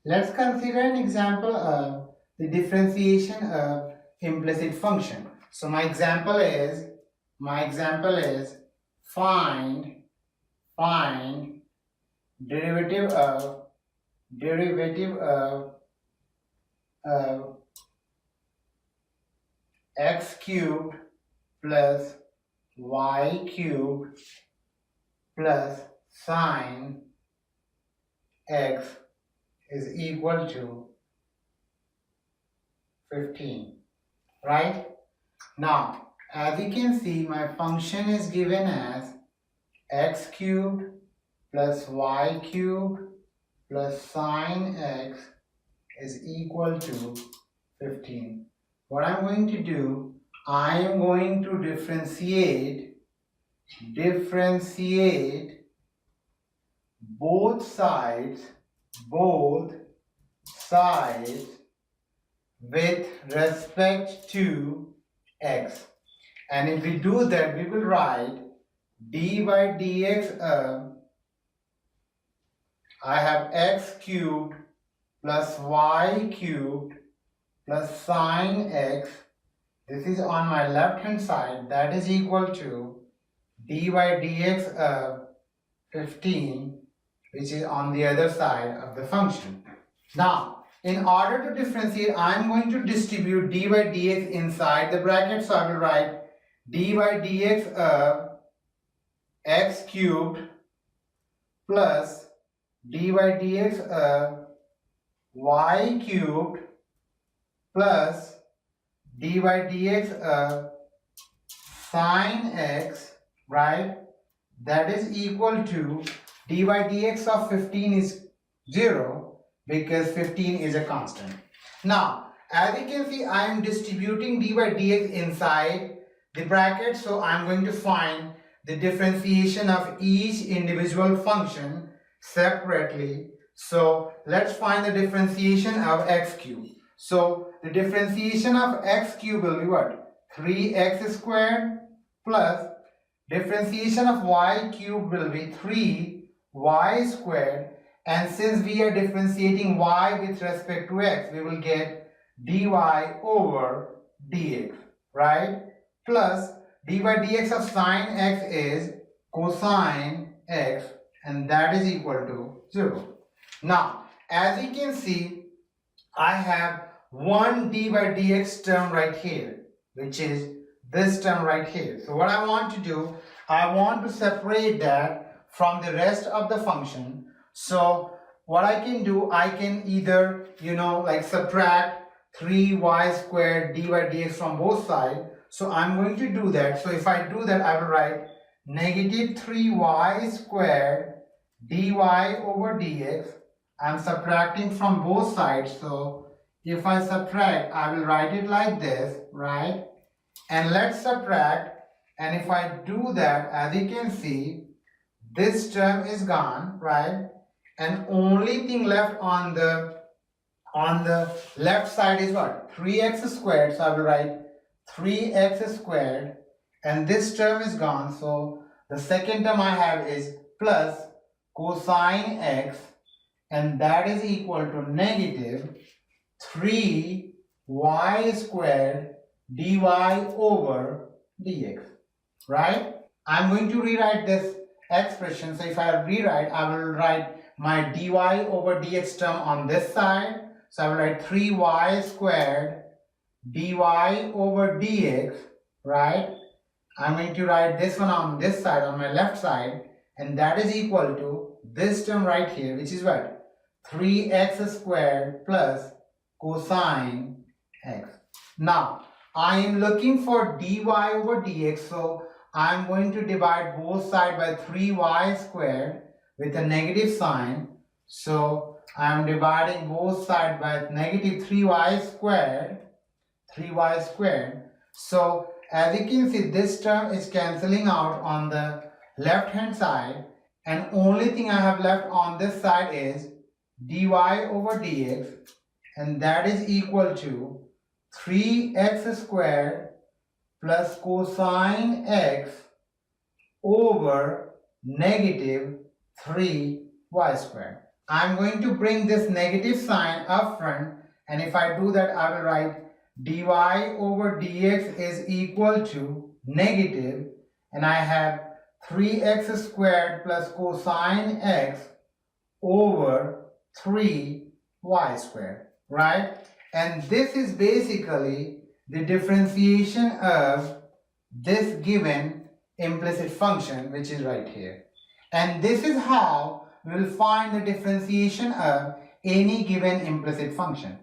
Let's consider an example of the differentiation of implicit function. So my example is find derivative of x cubed plus y cubed plus sine x is equal to 15, right? Now, as you can see, my function is given as x cubed plus y cubed plus sine x is equal to 15. What I'm going to do, I am going to differentiate both sides with respect to x. And if we do that, we will write d by dx of I have x cubed plus y cubed plus sine x. This is on my left hand side. That is equal to d by dx of 15, which is on the other side of the function. Now, in order to differentiate, I am going to distribute d by dx inside the bracket. So I will write d by dx of x cubed plus d by dx of y cubed plus d by dx of sine x, right? That is equal to d by dx of 15 is 0 because 15 is a constant. Now, as you can see, I am distributing d by dx inside the bracket, so I am going to find the differentiation of each individual function separately. So let's find the differentiation of x cubed. So the differentiation of x cubed will be what? 3x squared plus differentiation of y cubed will be 3y squared, and since we are differentiating y with respect to x, we will get dy over dx, right? Plus d by dx of sine x is cosine x, and that is equal to 0. Now, as you can see, I have one d by dx term right here, which is this term right here. So what I want to do, I want to separate that from the rest of the function. So what I can do, I can either, like subtract 3y squared d by dx from both sides. So I'm going to do that. So if I do that, I will write negative 3y squared dy over dx. I'm subtracting from both sides. So if I subtract, I will write it like this, right? And let's subtract, and if I do that, as you can see, this term is gone, right? And only thing left on the left side is what? 3x squared. So I will write 3x squared, and this term is gone. So the second term I have is plus cosine x, and that is equal to negative 3y squared dy over dx, right? I'm going to rewrite this expression. So if I rewrite, I will write my dy over dx term on this side. So I will write 3y squared dy over dx, right? I'm going to write this one on this side, on my left side, and that is equal to this term right here, which is what? 3x squared plus cosine x. Now, I am looking for dy over dx, so I am going to divide both sides by 3y squared with a negative sign. So I am dividing both sides by negative 3y squared. So as you can see, this term is cancelling out on the left hand side, and only thing I have left on this side is dy over dx, and that is equal to 3x squared plus cosine x over negative 3y squared. I'm going to bring this negative sign up front, and if I do that, I will write dy over dx is equal to negative, and I have 3x squared plus cosine x over 3y squared, right? And this is basically the differentiation of this given implicit function, which is right here. And this is how we will find the differentiation of any given implicit function.